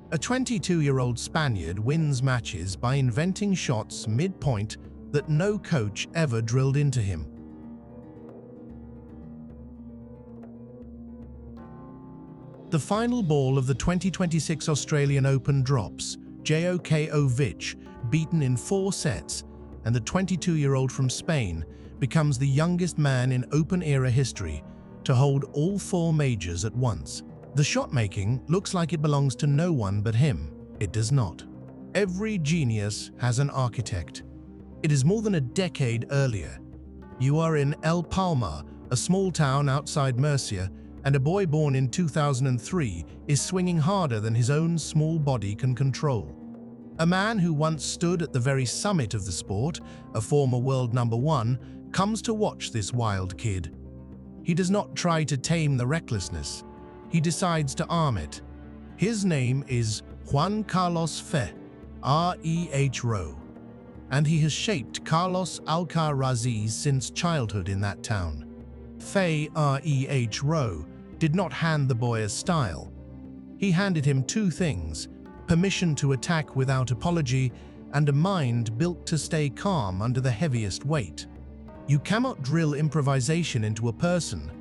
A 22-year-old Spaniard wins matches by inventing shots mid-point that no coach ever drilled into him. The final ball of the 2026 Australian Open drops. Djokovic, beaten in 4 sets, and the 22-year-old from Spain becomes the youngest man in Open-era history to hold all 4 majors at once. The shot-making looks like it belongs to no one but him. It does not. Every genius has an architect. It is more than a decade earlier. You are in El Palmar, a small town outside Murcia, and a boy born in 2003 is swinging harder than his own small body can control. A man who once stood at the very summit of the sport, a former world #1, comes to watch this wild kid. He does not try to tame the recklessness. He decides to arm it. His name is Juan Carlos Fe, R-E-H-Ro, and he has shaped Carlos Alcaraz since childhood in that town. Fe R-E-H-Ro did not hand the boy a style. He handed him 2 things: permission to attack without apology and a mind built to stay calm under the heaviest weight. You cannot drill improvisation into a person.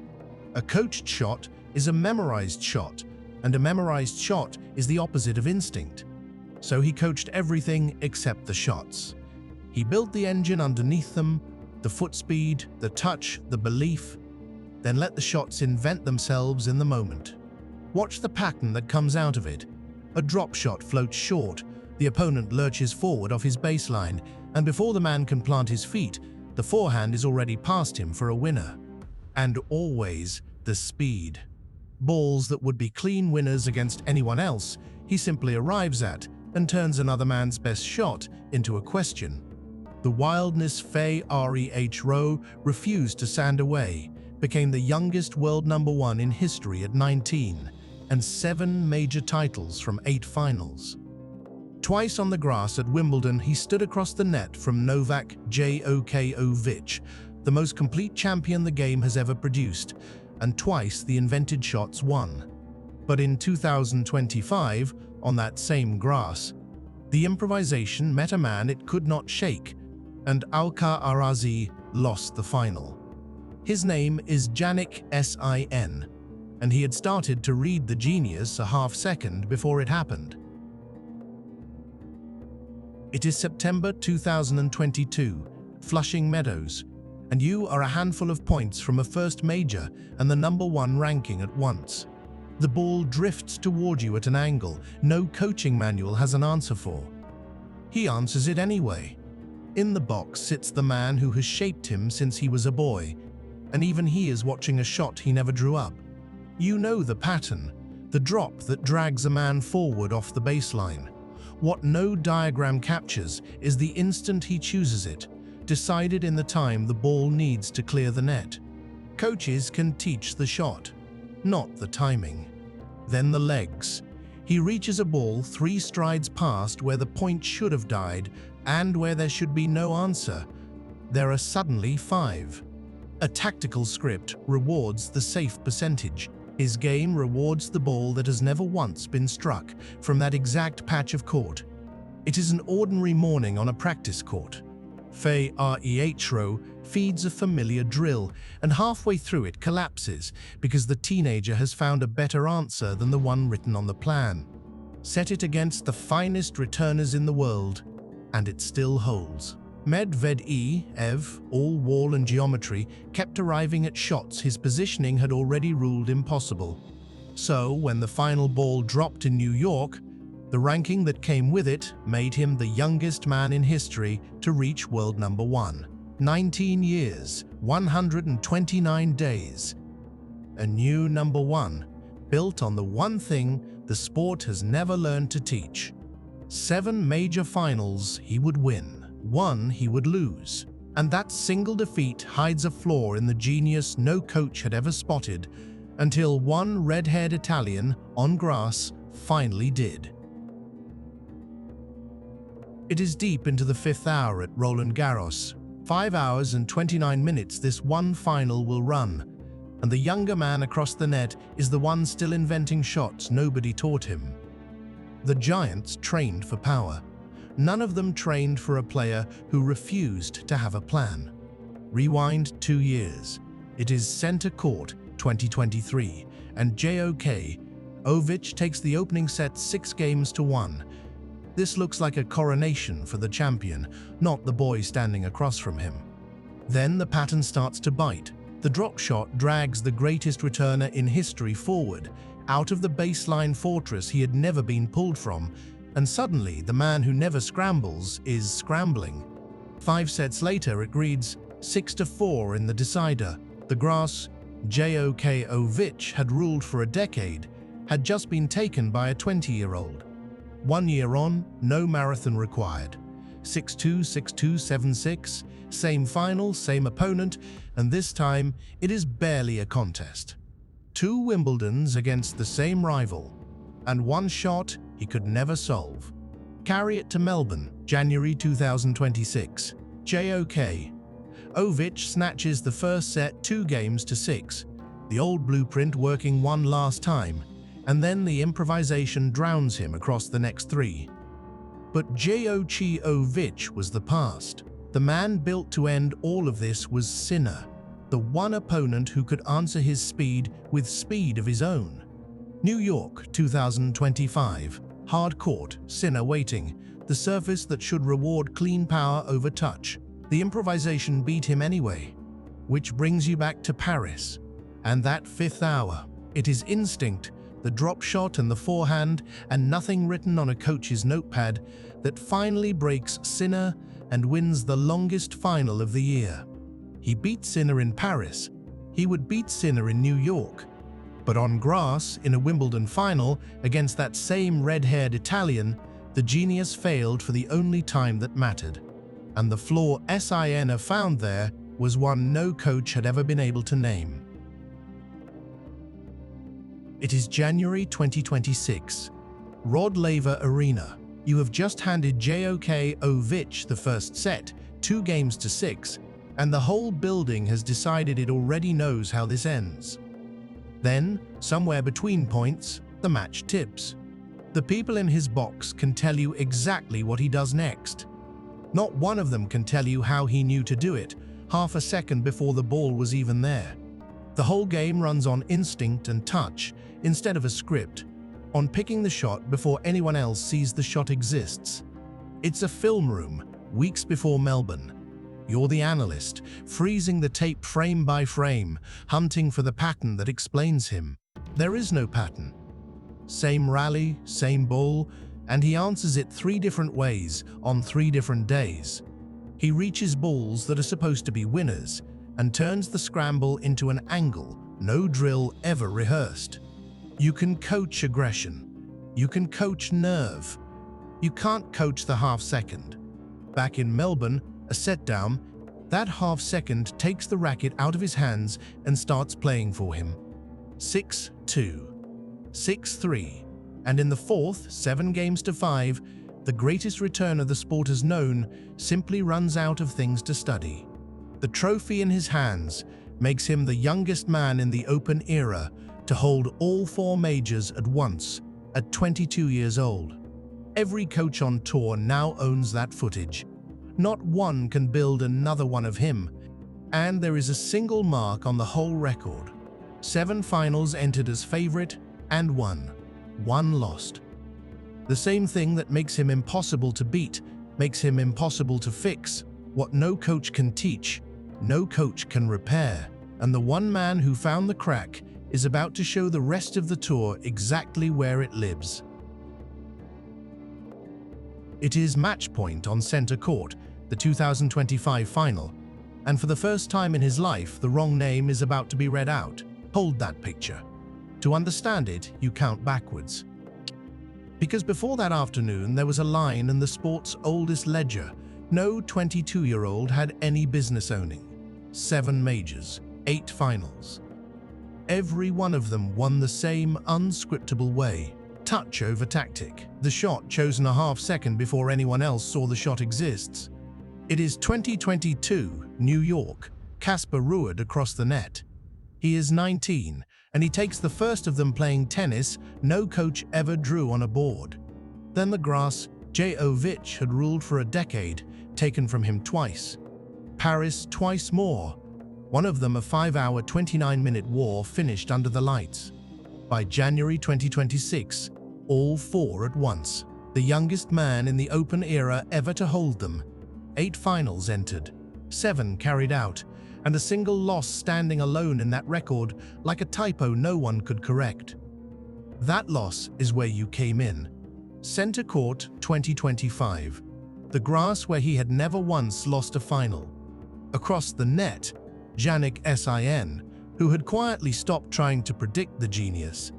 A coached shot is a memorized shot, and a memorized shot is the opposite of instinct. So he coached everything except the shots. He built the engine underneath them, the foot speed, the touch, the belief, then let the shots invent themselves in the moment. Watch the pattern that comes out of it. A drop shot floats short, the opponent lurches forward off his baseline, and before the man can plant his feet, the forehand is already past him for a winner. And always the speed. Balls that would be clean winners against anyone else, he simply arrives at and turns another man's best shot into a question. The wildness Fe Reh refused to sand away, became the youngest world #1 in history at 19, and 7 major titles from 8 finals. Twice on the grass at Wimbledon, he stood across the net from Novak Djokovic, the most complete champion the game has ever produced, and twice the invented shots won. But in 2025, on that same grass, the improvisation met a man it could not shake, and Alcaraz lost the final. His name is Jannik Sin, and he had started to read the genius a half-second before it happened. It is September 2022, Flushing Meadows, and you are a handful of points from a first major and the #1 ranking at once. The ball drifts toward you at an angle no coaching manual has an answer for. He answers it anyway. In the box sits the man who has shaped him since he was a boy, and even he is watching a shot he never drew up. You know the pattern, the drop that drags a man forward off the baseline. What no diagram captures is the instant he chooses it, decided in the time the ball needs to clear the net. Coaches can teach the shot, not the timing. Then the legs. He reaches a ball 3 strides past where the point should have died and where there should be no answer. There are suddenly 5. A tactical script rewards the safe percentage. His game rewards the ball that has never once been struck from that exact patch of court. It is an ordinary morning on a practice court. Fe Reh feeds a familiar drill, and halfway through it collapses because the teenager has found a better answer than the one written on the plan. Set it against the finest returners in the world, and it still holds. Medvedev, all wall and geometry, kept arriving at shots his positioning had already ruled impossible. So, when the final ball dropped in New York, the ranking that came with it made him the youngest man in history to reach world #1. 19 years, 129 days. A new #1, built on the one thing the sport has never learned to teach. 7 major finals he would win. 1 he would lose, and that single defeat hides a flaw in the genius no coach had ever spotted, until one red-haired Italian on grass finally did. It is deep into the 5th hour at Roland Garros. 5 hours and 29 minutes this one final will run, and the younger man across the net is the one still inventing shots nobody taught him. The giants trained for power. None of them trained for a player who refused to have a plan. Rewind 2 years. It is Center Court 2023, and Djokovic takes the opening set 6-1. This looks like a coronation for the champion, not the boy standing across from him. Then the pattern starts to bite. The drop shot drags the greatest returner in history forward, out of the baseline fortress he had never been pulled from, and suddenly the man who never scrambles is scrambling. 5 sets later it reads 6-4 in the decider. The grass Djokovic had ruled for a decade had just been taken by a 20-year-old. 1 year on, no marathon required. 6-2, 6-2, 7-6, same final, same opponent, and this time it is barely a contest. 2 Wimbledons against the same rival, and 1 shot he could never solve. Carry it to Melbourne, January 2026. Djokovic snatches the first set 2-6, the old blueprint working one last time, and then the improvisation drowns him across the next 3. But Djokovic was the past. The man built to end all of this was Sinner, the one opponent who could answer his speed with speed of his own. New York 2025. Hard court, Sinner waiting, the surface that should reward clean power over touch. The improvisation beat him anyway. Which brings you back to Paris. And that 5th hour. It is instinct, the drop shot and the forehand, and nothing written on a coach's notepad that finally breaks Sinner and wins the longest final of the year. He beat Sinner in Paris. He would beat Sinner in New York. But on grass, in a Wimbledon final, against that same red-haired Italian, the genius failed for the only time that mattered. And the flaw Sinner found there was one no coach had ever been able to name. It is January 2026. Rod Laver Arena. You have just handed Djokovic the first set, 2-6, and the whole building has decided it already knows how this ends. Then, somewhere between points, the match tips. The people in his box can tell you exactly what he does next. Not one of them can tell you how he knew to do it, half a second before the ball was even there. The whole game runs on instinct and touch, instead of a script, on picking the shot before anyone else sees the shot exists. It's a film room, weeks before Melbourne. You're the analyst, freezing the tape frame by frame, hunting for the pattern that explains him. There is no pattern. Same rally, same ball, and he answers it 3 different ways on 3 different days. He reaches balls that are supposed to be winners and turns the scramble into an angle no drill ever rehearsed. You can coach aggression. You can coach nerve. You can't coach the half-second. Back in Melbourne, a set down, that half-second takes the racket out of his hands and starts playing for him. 6-2, 6-3, and in the 4th, 7-5, the greatest returner the sport has known simply runs out of things to study. The trophy in his hands makes him the youngest man in the Open era to hold all 4 majors at once, at 22 years old. Every coach on tour now owns that footage. Not one can build another one of him, and there is a single mark on the whole record. 7 finals entered as favorite, and 1 lost. The same thing that makes him impossible to beat, makes him impossible to fix. What no coach can teach, no coach can repair. And the one man who found the crack is about to show the rest of the tour exactly where it lives. It is match point on Center Court, the 2025 final, and for the first time in his life, the wrong name is about to be read out. Hold that picture. To understand it, you count backwards. Because before that afternoon, there was a line in the sport's oldest ledger. No 22-year-old had any business owning. 7 majors, 8 finals. Every one of them won the same unscriptable way. Touch over tactic. The shot chosen a half-second before anyone else saw the shot exists. It is 2022, New York. Casper Ruud across the net. He is 19, and he takes the first of them playing tennis no coach ever drew on a board. Then the grass Jovic had ruled for a decade, taken from him twice. Paris twice more. One of them a 5-hour, 29-minute war finished under the lights. By January 2026, all four at once. The youngest man in the Open era ever to hold them. 8 finals entered, 7 carried out, and a single loss standing alone in that record like a typo no one could correct. That loss is where you came in. Center Court 2025. The grass where he had never once lost a final. Across the net, Jannik Sin, who had quietly stopped trying to predict the genius.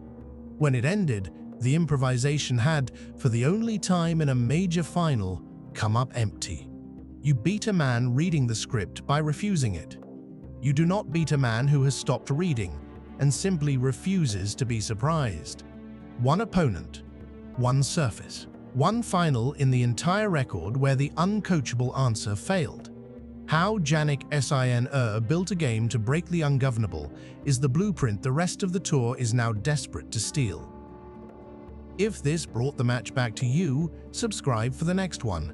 When it ended, the improvisation had, for the only time in a major final, come up empty. You beat a man reading the script by refusing it. You do not beat a man who has stopped reading and simply refuses to be surprised. One opponent, one surface, one final in the entire record where the uncoachable answer failed. How Jannik Sin built a game to break the ungovernable is the blueprint the rest of the tour is now desperate to steal. If this brought the match back to you, subscribe for the next one.